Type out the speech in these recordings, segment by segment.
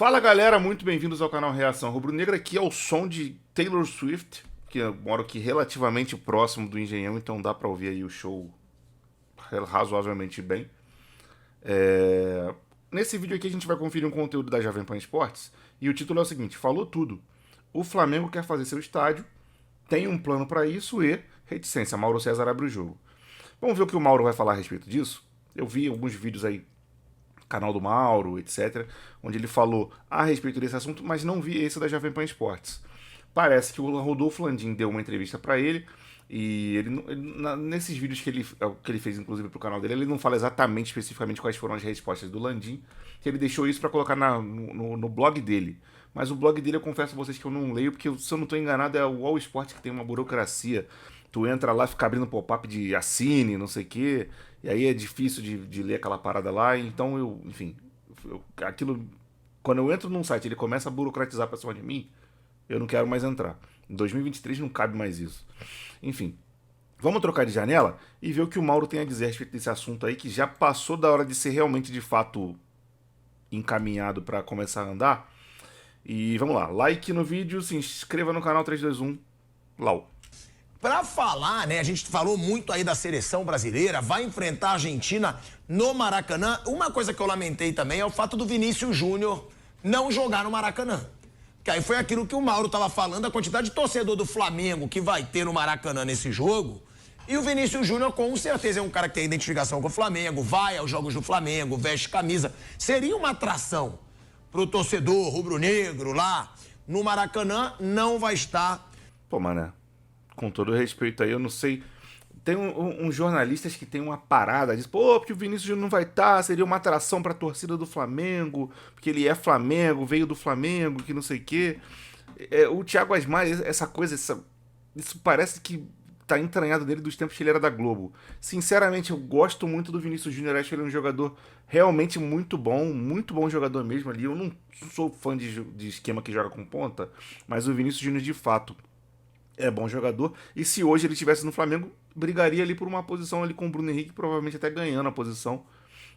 Fala galera, muito bem-vindos ao canal Reação Rubro-Negra. Aqui é o som de Taylor Swift, que eu moro aqui relativamente próximo do Engenhão, então dá pra ouvir aí o show razoavelmente bem. Nesse vídeo aqui a gente vai conferir um conteúdo da Jovem Pan Esportes e o título é o seguinte: falou tudo. O Flamengo quer fazer seu estádio, tem um plano pra isso e reticência. Mauro César abre o jogo. Vamos ver o que o Mauro vai falar a respeito disso? Eu vi alguns vídeos aí, canal do Mauro, etc., onde ele falou a respeito desse assunto, mas não vi esse da Jovem Pan Esportes. Parece que o Rodolfo Landim deu uma entrevista para ele, e nesses vídeos que ele fez, inclusive, pro canal dele, ele não fala exatamente, especificamente, quais foram as respostas do Landim, que ele deixou isso para colocar no blog dele. Mas o blog dele, eu confesso a vocês que eu não leio, porque, se eu não estou enganado, é o All Sport que tem uma burocracia. Tu entra lá, fica abrindo pop-up de assine, não sei o quê, e aí é difícil de ler aquela parada lá, então aquilo, quando eu entro num site ele começa a burocratizar pra cima de mim, eu não quero mais entrar. Em 2023 não cabe mais isso. Enfim, vamos trocar de janela e ver o que o Mauro tem a dizer a respeito desse assunto aí, que já passou da hora de ser realmente, de fato, encaminhado pra começar a andar. E vamos lá, like no vídeo, se inscreva no canal 321, Lau. Pra falar, né, a gente falou muito aí da seleção brasileira, vai enfrentar a Argentina no Maracanã. Uma coisa que eu lamentei também é o fato do Vinícius Júnior não jogar no Maracanã. Que aí foi aquilo que o Mauro tava falando, a quantidade de torcedor do Flamengo que vai ter no Maracanã nesse jogo. E o Vinícius Júnior, com certeza, é um cara que tem identificação com o Flamengo, vai aos jogos do Flamengo, veste camisa. Seria uma atração pro torcedor rubro-negro lá no Maracanã, não vai estar. Pô, mané, com todo respeito aí, eu não sei. Tem uns jornalistas que tem uma parada, diz, pô, porque o Vinícius Júnior não vai estar, seria uma atração pra torcida do Flamengo, porque ele é Flamengo, veio do Flamengo, que não sei o quê. O Thiago Asmar, essa coisa, isso parece que tá entranhado dele dos tempos que ele era da Globo. Sinceramente, eu gosto muito do Vinícius Júnior, acho ele um jogador realmente muito bom jogador mesmo ali. Eu não sou fã de esquema que joga com ponta, mas o Vinícius Júnior de fato é bom jogador, e se hoje ele estivesse no Flamengo, brigaria ali por uma posição ali com o Bruno Henrique, provavelmente até ganhando a posição,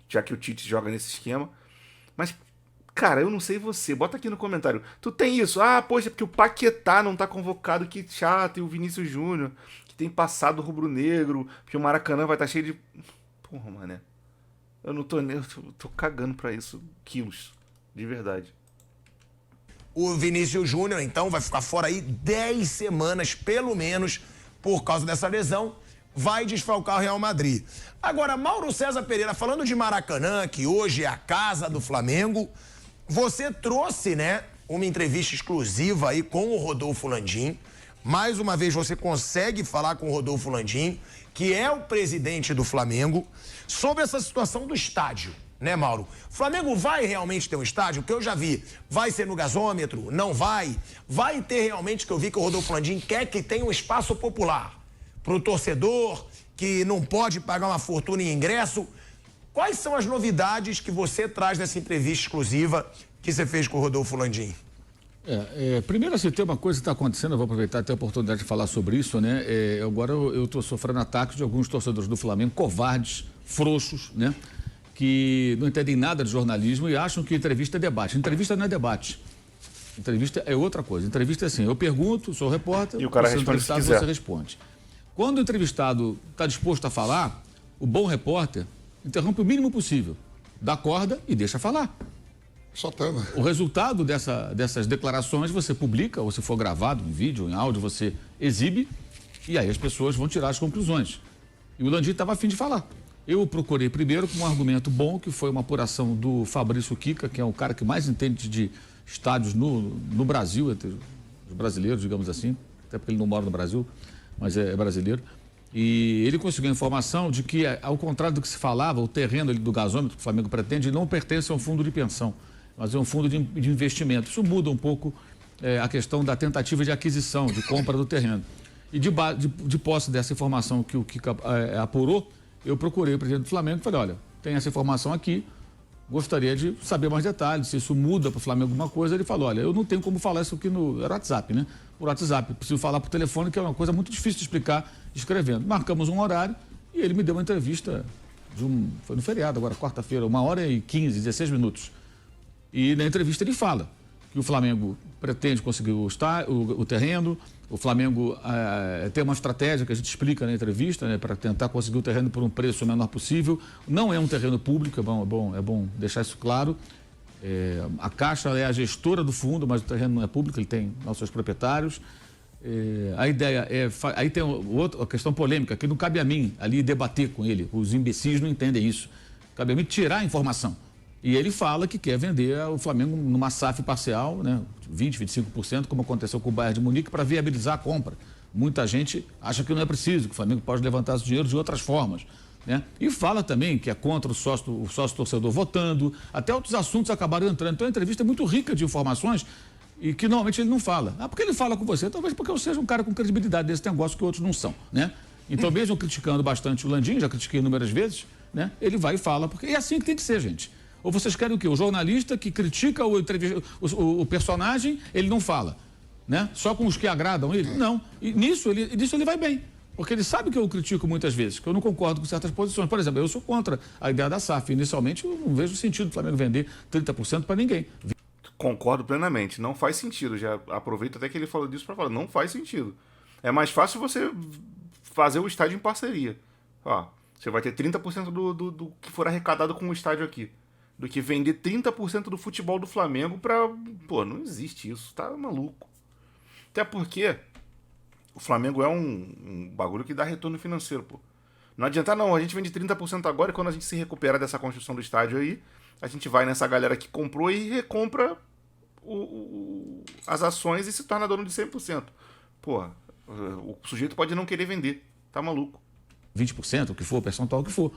já que o Tite joga nesse esquema. Mas, cara, eu não sei você, bota aqui no comentário, tu tem isso? Ah, poxa, porque o Paquetá não tá convocado, que chato, e o Vinícius Júnior, que tem passado rubro-negro, porque o Maracanã vai estar cheio de... Porra, mané, eu tô cagando pra isso, quilos, de verdade. O Vinícius Júnior, então, vai ficar fora aí 10 semanas, pelo menos, por causa dessa lesão. Vai desfalcar o Real Madrid. Agora, Mauro César Pereira, falando de Maracanã, que hoje é a casa do Flamengo, você trouxe, né, uma entrevista exclusiva aí com o Rodolfo Landim. Mais uma vez, você consegue falar com o Rodolfo Landim, que é o presidente do Flamengo, sobre essa situação do estádio. Né, Mauro? O Flamengo vai realmente ter um estádio? Que eu já vi. Vai ser no gasômetro? Não vai? Vai ter realmente, que eu vi que o Rodolfo Landim quer que tenha um espaço popular para o torcedor que não pode pagar uma fortuna em ingresso. Quais são as novidades que você traz nessa entrevista exclusiva que você fez com o Rodolfo Landim? Primeiro, assim, tem uma coisa que está acontecendo, eu vou aproveitar até a oportunidade de falar sobre isso, né? Agora eu estou sofrendo ataques de alguns torcedores do Flamengo, covardes, frouxos, né? Que não entendem nada de jornalismo e acham que entrevista é debate. Entrevista não é debate. Entrevista é outra coisa. Entrevista é assim, eu pergunto, sou repórter, e o cara você responde entrevistado, se quiser. você responde. Quando o entrevistado está disposto a falar, o bom repórter interrompe o mínimo possível, dá corda e deixa falar. Soltando. O resultado dessas declarações você publica, ou se for gravado em vídeo, em áudio, você exibe, e aí as pessoas vão tirar as conclusões. E o Landim estava a fim de falar. Eu procurei primeiro com um argumento bom, que foi uma apuração do Fabrício Kika, que é o cara que mais entende de estádios no Brasil, entre os brasileiros, digamos assim, até porque ele não mora no Brasil, mas é brasileiro. E ele conseguiu a informação de que, ao contrário do que se falava, o terreno ali do gasômetro que o Flamengo pretende não pertence a um fundo de pensão, mas é um fundo de investimento. Isso muda um pouco a questão da tentativa de aquisição, de compra do terreno. E de posse dessa informação que o Kika apurou, eu procurei o presidente do Flamengo e falei, olha, tem essa informação aqui, gostaria de saber mais detalhes, se isso muda para o Flamengo alguma coisa. Ele falou, olha, eu não tenho como falar isso aqui no WhatsApp, né? Por WhatsApp, preciso falar por telefone, que é uma coisa muito difícil de explicar escrevendo. Marcamos um horário e ele me deu uma entrevista, foi no feriado agora, quarta-feira, 1h15, 16 minutos. E na entrevista ele fala que o Flamengo pretende conseguir o terreno, o Flamengo tem uma estratégia que a gente explica na entrevista, né, para tentar conseguir o terreno por um preço o menor possível. Não é um terreno público, é bom deixar isso claro. A Caixa é a gestora do fundo, mas o terreno não é público, ele tem nossos proprietários. A ideia é... Aí tem a questão polêmica, que não cabe a mim ali debater com ele. Os imbecis não entendem isso. Cabe a mim tirar a informação. E ele fala que quer vender o Flamengo numa SAF parcial, né, 20%, 25%, como aconteceu com o Bayern de Munique, para viabilizar a compra. Muita gente acha que não é preciso, que o Flamengo pode levantar esse dinheiro de outras formas. Né? E fala também que é contra o sócio torcedor votando, até outros assuntos acabaram entrando. Então a entrevista é muito rica de informações e que normalmente ele não fala. Porque ele fala com você? Talvez porque eu seja um cara com credibilidade desse negócio que outros não são. Né? Então, mesmo criticando bastante o Landim, já critiquei inúmeras vezes, né? Ele vai e fala, porque é assim que tem que ser, gente. Ou vocês querem o quê? O jornalista que critica o personagem, ele não fala, né? Só com os que agradam ele? Não. E nisso ele vai bem. Porque ele sabe que eu critico muitas vezes, que eu não concordo com certas posições. Por exemplo, eu sou contra a ideia da SAF. Inicialmente, eu não vejo sentido do Flamengo vender 30% para ninguém. Concordo plenamente. Não faz sentido. Já aproveito até que ele falou disso para falar. Não faz sentido. É mais fácil você fazer o estádio em parceria. Ó, você vai ter 30% do que for arrecadado com o estádio aqui. Do que vender 30% do futebol do Flamengo pra... Pô, não existe isso, tá maluco. Até porque o Flamengo é um bagulho que dá retorno financeiro, pô. Não adianta não, a gente vende 30% agora e quando a gente se recuperar dessa construção do estádio aí, a gente vai nessa galera que comprou e recompra as ações e se torna dono de 100%. Porra, o sujeito pode não querer vender, tá maluco. 20%, o que for, percentual, o que for.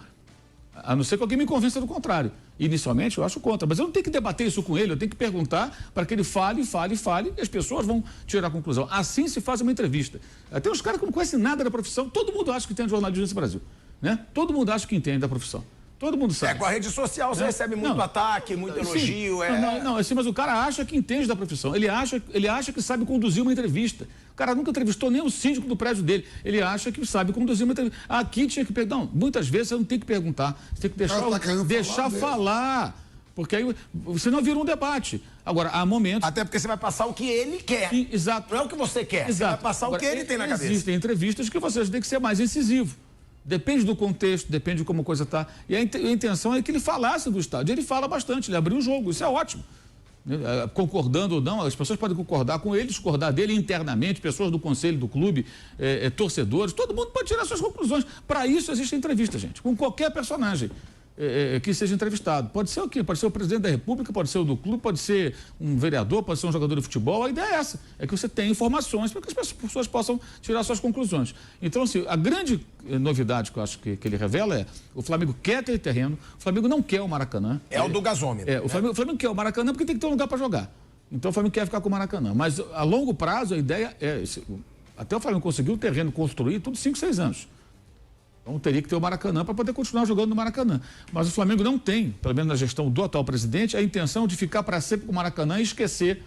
A não ser que alguém me convença do contrário. Inicialmente eu acho contra, mas eu não tenho que debater isso com ele, eu tenho que perguntar para que ele fale, e as pessoas vão tirar a conclusão. Assim se faz uma entrevista. Tem uns caras que não conhecem nada da profissão, todo mundo acha que tem jornalismo nesse Brasil, né? Todo mundo acha que entende da profissão. Todo mundo sabe. Com a rede social você recebe muito ataque, muito elogio. Não, assim, mas o cara acha que entende da profissão. Ele acha que sabe conduzir uma entrevista. O cara nunca entrevistou nem o síndico do prédio dele. Ele acha que sabe conduzir uma entrevista. Aqui tinha que perguntar. Não, muitas vezes você não tem que perguntar. Você tem que deixar falar. Porque aí, senão vira um debate. Agora, há momentos... Até porque você vai passar o que ele quer. Sim, exato. Não é o que você quer. Exato. Você vai passar o que ele tem na cabeça. Existem entrevistas que você tem que ser mais incisivo. Depende do contexto, depende de como a coisa está. E a intenção é que ele falasse do estádio. Ele fala bastante, ele abriu o jogo, isso é ótimo. Concordando ou não, as pessoas podem concordar com ele, discordar dele internamente, pessoas do conselho do clube, torcedores, todo mundo pode tirar suas conclusões. Para isso existe entrevista, gente, com qualquer personagem que seja entrevistado. Pode ser o quê? Pode ser o presidente da República, pode ser o do clube, pode ser um vereador, pode ser um jogador de futebol. A ideia é essa, é que você tenha informações para que as pessoas possam tirar suas conclusões. Então, assim, a grande novidade que eu acho que ele revela é o Flamengo quer ter terreno, o Flamengo não quer o Maracanã. É o do gasômetro. O Flamengo quer o Maracanã porque tem que ter um lugar para jogar. Então o Flamengo quer ficar com o Maracanã. Mas a longo prazo a ideia é... Até o Flamengo conseguir o terreno construir, tudo 5, 6 anos. Então teria que ter o Maracanã para poder continuar jogando no Maracanã. Mas o Flamengo não tem, pelo menos na gestão do atual presidente, a intenção de ficar para sempre com o Maracanã e esquecer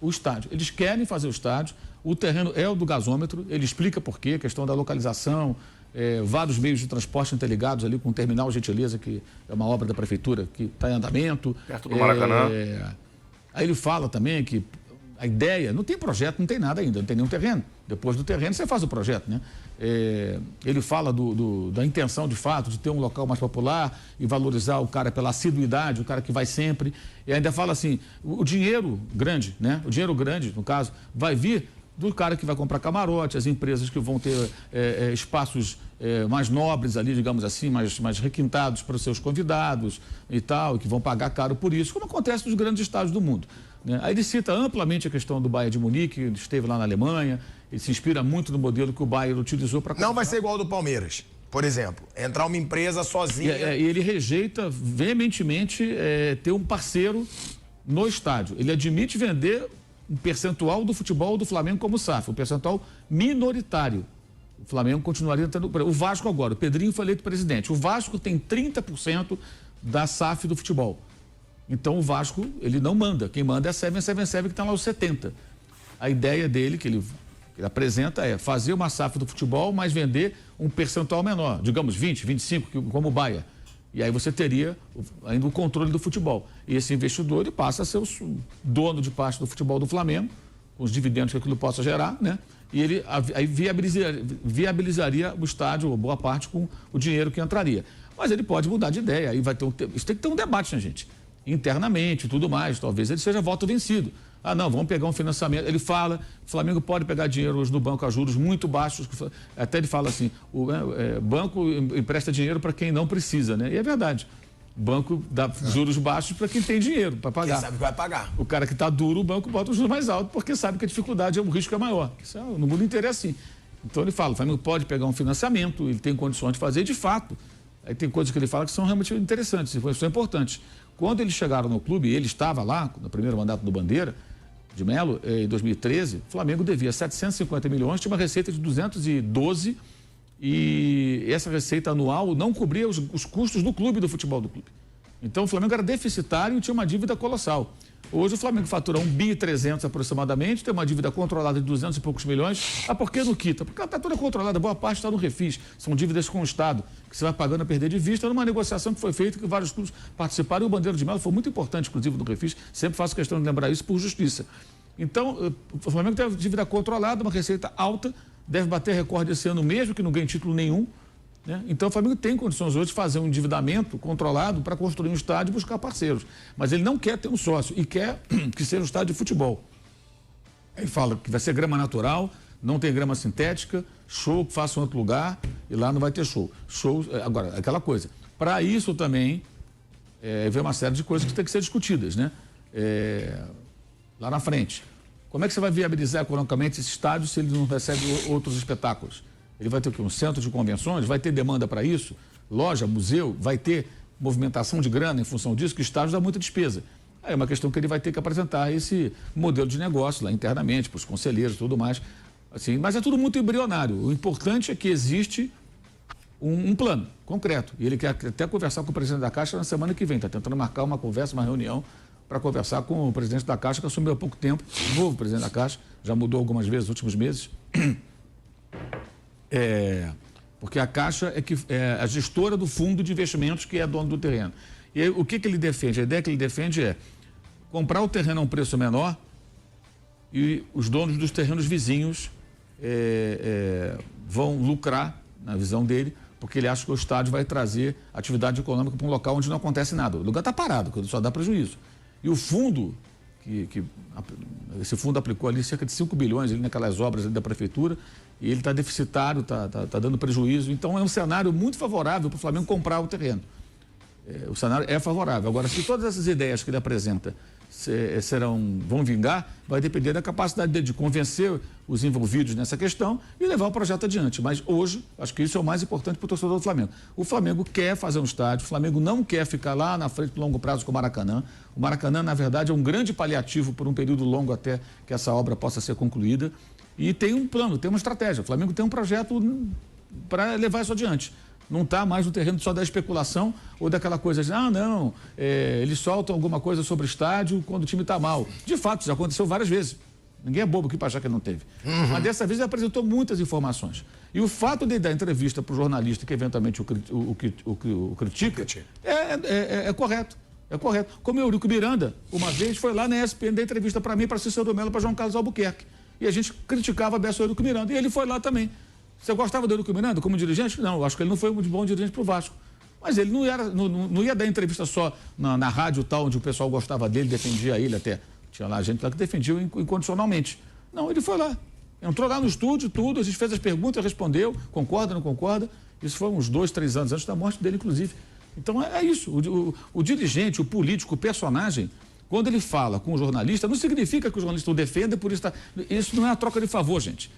o estádio. Eles querem fazer o estádio, o terreno é o do gasômetro, ele explica por quê, a questão da localização, vários meios de transporte interligados ali com o Terminal Gentileza, que é uma obra da prefeitura que está em andamento. Perto do Maracanã. Aí ele fala também que a ideia, não tem projeto, não tem nada ainda, não tem nenhum terreno. Depois do terreno você faz o projeto, né? Ele fala da intenção, de fato, de ter um local mais popular e valorizar o cara pela assiduidade, o cara que vai sempre. E ainda fala assim, o dinheiro grande, né? O dinheiro grande, no caso, vai vir do cara que vai comprar camarote, as empresas que vão ter espaços mais nobres ali, digamos assim, mais requintados para os seus convidados e tal, que vão pagar caro por isso, como acontece nos grandes estados do mundo. Né? Aí ele cita amplamente a questão do Bayern de Munique, ele esteve lá na Alemanha, ele se inspira muito no modelo que o Bayern utilizou para... Não vai ser igual ao do Palmeiras, por exemplo, entrar uma empresa sozinha... E ele rejeita veementemente ter um parceiro no estádio. Ele admite vender um percentual do futebol do Flamengo como SAF, um percentual minoritário. O Flamengo continuaria tendo... O Vasco agora, o Pedrinho foi eleito presidente. O Vasco tem 30% da SAF do futebol. Então o Vasco, ele não manda. Quem manda é a 777, que está lá os 70%. A ideia dele, que ele apresenta, é fazer uma SAF do futebol, mas vender um percentual menor. Digamos 20%, 25%, como o Baia. E aí você teria ainda o controle do futebol. E esse investidor ele passa a ser o dono de parte do futebol do Flamengo, com os dividendos que aquilo possa gerar, né? E ele aí viabilizaria o estádio, ou boa parte, com o dinheiro que entraria. Mas ele pode mudar de ideia, aí vai ter isso tem que ter um debate, né, gente? Internamente e tudo mais, talvez ele seja voto vencido. Ah, não, vamos pegar um financiamento. Ele fala, o Flamengo pode pegar dinheiro hoje no banco a juros muito baixos. Até ele fala assim, o banco empresta dinheiro para quem não precisa, né? E é verdade. O banco dá juros baixos para quem tem dinheiro para pagar. Quem sabe que vai pagar. O cara que está duro, o banco bota o juros mais alto, porque sabe que a dificuldade, o risco é maior. Isso no mundo inteiro é assim. Então ele fala, o Flamengo pode pegar um financiamento, ele tem condições de fazer, de fato. Aí tem coisas que ele fala que são realmente interessantes, são importantes. Quando eles chegaram no clube, ele estava lá, no primeiro mandato do Bandeira, de Melo, em 2013, o Flamengo devia 750 milhões, tinha uma receita de 212 e essa receita anual não cobria os custos do clube, do futebol do clube. Então o Flamengo era deficitário e tinha uma dívida colossal. Hoje o Flamengo fatura 1,3 bi aproximadamente, tem uma dívida controlada de 200 e poucos milhões. Ah, por que não quita? Porque ela está toda controlada, boa parte está no refis. São dívidas com o Estado, que você vai pagando a perder de vista numa negociação que foi feita, que vários clubes participaram e o Bandeira de Melo foi muito importante, inclusive, no refis. Sempre faço questão de lembrar isso por justiça. Então, o Flamengo tem dívida controlada, uma receita alta, deve bater recorde esse ano mesmo, que não ganha título nenhum. Né? Então o Flamengo tem condições hoje de fazer um endividamento controlado para construir um estádio e buscar parceiros. Mas ele não quer ter um sócio e quer que seja um estádio de futebol. Ele fala que vai ser grama natural, não tem grama sintética, show que faça em outro lugar e lá não vai ter show. Agora, aquela coisa. Para isso também vem uma série de coisas que tem que ser discutidas, né? Lá na frente. Como é que você vai viabilizar economicamente esse estádio se ele não recebe outros espetáculos? Ele vai ter o quê? Um centro de convenções? Vai ter demanda para isso? Loja, museu? Vai ter movimentação de grana em função disso? Que o estádio dá muita despesa. Aí é uma questão que ele vai ter que apresentar esse modelo de negócio lá internamente, para os conselheiros e tudo mais. Assim, mas é tudo muito embrionário. O importante é que existe um plano concreto. E ele quer até conversar com o presidente da Caixa na semana que vem. Está tentando marcar uma conversa, uma reunião, para conversar com o presidente da Caixa, que assumiu há pouco tempo, o novo presidente da Caixa, já mudou algumas vezes nos últimos meses. Porque a Caixa é a gestora do fundo de investimentos que é dono do terreno. E aí, o que ele defende? A ideia que ele defende é comprar o terreno a um preço menor e os donos dos terrenos vizinhos vão lucrar, na visão dele, porque ele acha que o estádio vai trazer atividade econômica para um local onde não acontece nada. O lugar está parado, só dá prejuízo. E o fundo, esse fundo aplicou ali cerca de 5 bilhões ali naquelas obras ali da prefeitura, e ele está deficitário, está dando prejuízo. Então é um cenário muito favorável para o Flamengo comprar o terreno. O cenário é favorável. Agora, se todas essas ideias que ele apresenta vão vingar, vai depender da capacidade dele de convencer os envolvidos nessa questão e levar o projeto adiante. Mas hoje, acho que isso é o mais importante para o torcedor do Flamengo. O Flamengo quer fazer um estádio, o Flamengo não quer ficar lá na frente do longo prazo com o Maracanã. O Maracanã, na verdade, é um grande paliativo por um período longo até que essa obra possa ser concluída. E tem um plano, tem uma estratégia. O Flamengo tem um projeto para levar isso adiante. Não está mais no terreno só da especulação ou daquela coisa de, eles soltam alguma coisa sobre o estádio quando o time está mal. De fato, já aconteceu várias vezes. Ninguém é bobo aqui para achar que ele não teve. Mas dessa vez ele apresentou muitas informações. E o fato de ele dar entrevista para o jornalista que eventualmente o critica é correto. É correto. Como o Eurico Miranda, uma vez, foi lá na ESPN dar entrevista para mim, para Cícero Melo, para João Carlos Albuquerque. E a gente criticava a beça do Eurico Miranda. E ele foi lá também. Você gostava do Eurico Miranda como dirigente? Não, eu acho que ele não foi um bom dirigente para o Vasco. Mas ele não ia dar entrevista só na rádio tal, onde o pessoal gostava dele, defendia ele até. Tinha lá gente lá que defendia incondicionalmente. Não, ele foi lá. Entrou lá no estúdio, tudo, a gente fez as perguntas, respondeu, concorda, não concorda. Isso foi uns 2, 3 anos antes da morte dele, inclusive. Então é isso. O dirigente, o político, o personagem, quando ele fala com o jornalista, não significa que o jornalista o defenda, por isso isso não é uma troca de favor, gente.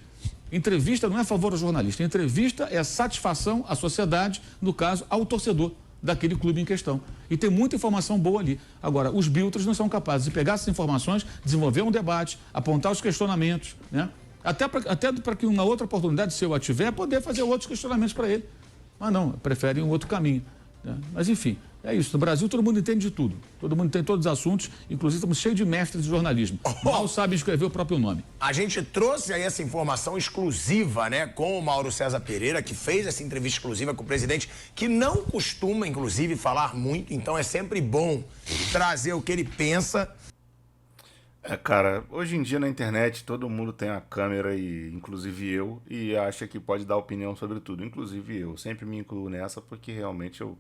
Entrevista não é a favor do jornalista. Entrevista é a satisfação à sociedade, no caso, ao torcedor daquele clube em questão. E tem muita informação boa ali. Agora, os biltres não são capazes de pegar essas informações, desenvolver um debate, apontar os questionamentos, né? Até para que uma outra oportunidade, se eu a tiver, poder fazer outros questionamentos para ele. Mas não, preferem um outro caminho. Né? Mas, enfim, É isso, no Brasil todo mundo entende de tudo. Todo mundo tem todos os assuntos, inclusive estamos cheios de mestres de jornalismo. Mal sabem escrever o próprio nome. A gente trouxe aí essa informação exclusiva, né, com o Mauro César Pereira, que fez essa entrevista exclusiva com o presidente, que não costuma, inclusive, falar muito, então é sempre bom trazer o que ele pensa. Cara, hoje em dia na internet todo mundo tem a câmera, e inclusive eu, e acha que pode dar opinião sobre tudo. Inclusive eu sempre me incluo nessa porque realmente eu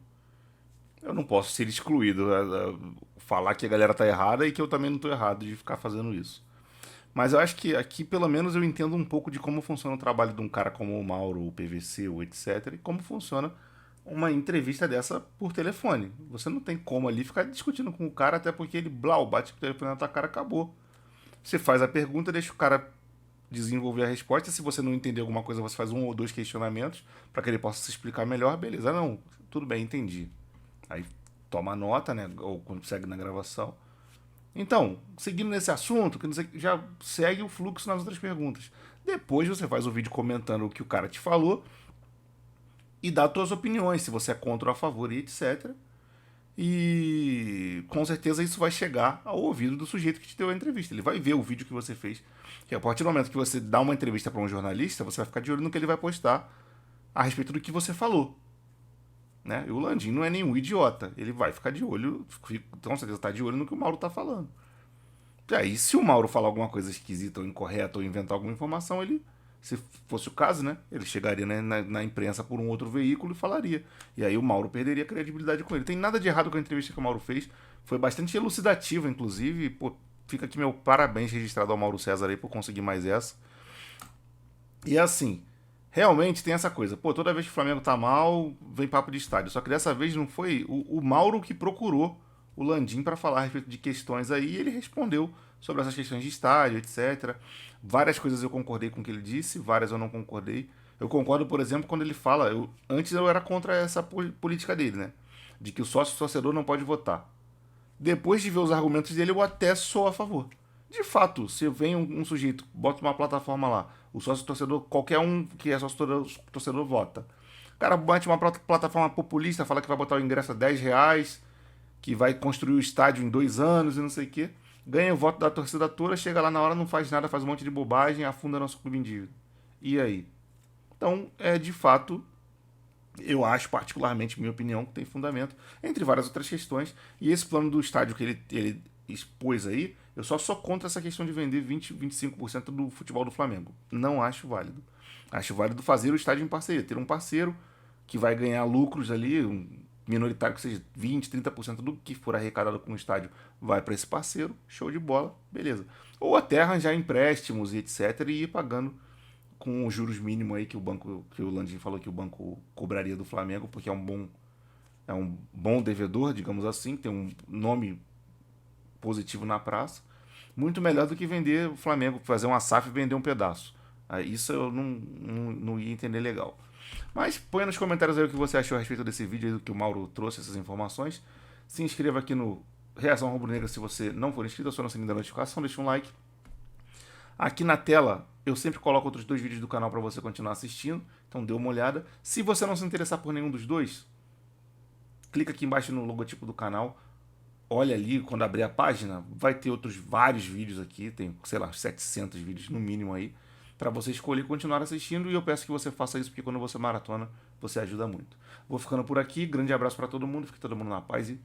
não posso ser excluído. Falar que a galera tá errada e que eu também não tô errado de ficar fazendo isso. Mas eu acho que aqui pelo menos eu entendo um pouco de como funciona o trabalho de um cara como o Mauro, o PVC, ou etc. E como funciona uma entrevista dessa por telefone. Você não tem como ali ficar discutindo com o cara, até porque ele, blau, bate o telefone na tua cara, acabou. Você faz a pergunta, deixa o cara desenvolver a resposta. Se você não entender alguma coisa, você faz 1 ou 2 questionamentos para que ele possa se explicar melhor. Beleza, não, tudo bem, entendi. Aí toma nota, né, ou quando segue na gravação. Então, seguindo nesse assunto, que já segue o fluxo nas outras perguntas. Depois você faz o vídeo comentando o que o cara te falou e dá suas opiniões, se você é contra ou a favor e etc. E com certeza isso vai chegar ao ouvido do sujeito que te deu a entrevista. Ele vai ver o vídeo que você fez. E a partir do momento que você dá uma entrevista para um jornalista, você vai ficar de olho no que ele vai postar a respeito do que você falou. Né? E o Landim não é nenhum idiota. Ele vai ficar de olho, com certeza está de olho no que o Mauro está falando. E aí, se o Mauro falar alguma coisa esquisita ou incorreta ou inventar alguma informação, ele, se fosse o caso, né, ele chegaria na imprensa por um outro veículo e falaria. E aí o Mauro perderia a credibilidade com ele. Tem nada de errado com a entrevista que o Mauro fez. Foi bastante elucidativa, inclusive. Pô, fica aqui meu parabéns registrado ao Mauro César aí por conseguir mais essa. E assim, realmente tem essa coisa. Pô, toda vez que o Flamengo tá mal, vem papo de estádio. Só que dessa vez não foi o Mauro que procurou o Landim para falar a respeito de questões aí, e ele respondeu sobre essas questões de estádio, etc. Várias coisas eu concordei com o que ele disse, várias eu não concordei. Eu concordo, por exemplo, quando ele fala... Antes eu era contra essa política dele, né? De que o sócio-torcedor não pode votar. Depois de ver os argumentos dele, eu até sou a favor. De fato, se vem um sujeito, bota uma plataforma lá, o sócio-torcedor, qualquer um que é sócio-torcedor vota. O cara bate uma plataforma populista, fala que vai botar o ingresso a R$10, que vai construir o estádio em 2 anos e não sei o quê. Ganha o voto da torcida toda, chega lá na hora, não faz nada, faz um monte de bobagem, afunda nosso clube em dívida. E aí? Então, de fato, eu acho, particularmente, minha opinião, que tem fundamento, entre várias outras questões. E esse plano do estádio que ele expôs aí, eu só sou contra essa questão de vender 20, 25% do futebol do Flamengo. Não acho válido. Acho válido fazer o estádio em parceria, ter um parceiro que vai ganhar lucros ali, um minoritário que seja 20, 30% do que for arrecadado com o estádio vai para esse parceiro, show de bola, beleza. Ou até arranjar empréstimos e etc. e ir pagando com os juros mínimos aí que o Landim falou que o banco cobraria do Flamengo, porque é um bom devedor, digamos assim, tem um nome positivo na praça. Muito melhor do que vender o Flamengo, fazer uma SAF e vender um pedaço. Isso eu não ia entender legal. Mas põe nos comentários aí o que você achou a respeito desse vídeo aí, do que o Mauro trouxe, essas informações. Se inscreva aqui no Reação Rubro-Negra se você não for inscrito, aciona o sininho da notificação, deixa um like. Aqui na tela eu sempre coloco outros 2 vídeos do canal para você continuar assistindo, então dê uma olhada. Se você não se interessar por nenhum dos 2, clica aqui embaixo no logotipo do canal, olha ali, quando abrir a página, vai ter vários vídeos aqui, tem, sei lá, 700 vídeos no mínimo aí, para você escolher continuar assistindo, e eu peço que você faça isso, porque quando você maratona, você ajuda muito. Vou ficando por aqui, grande abraço para todo mundo, fique todo mundo na paz e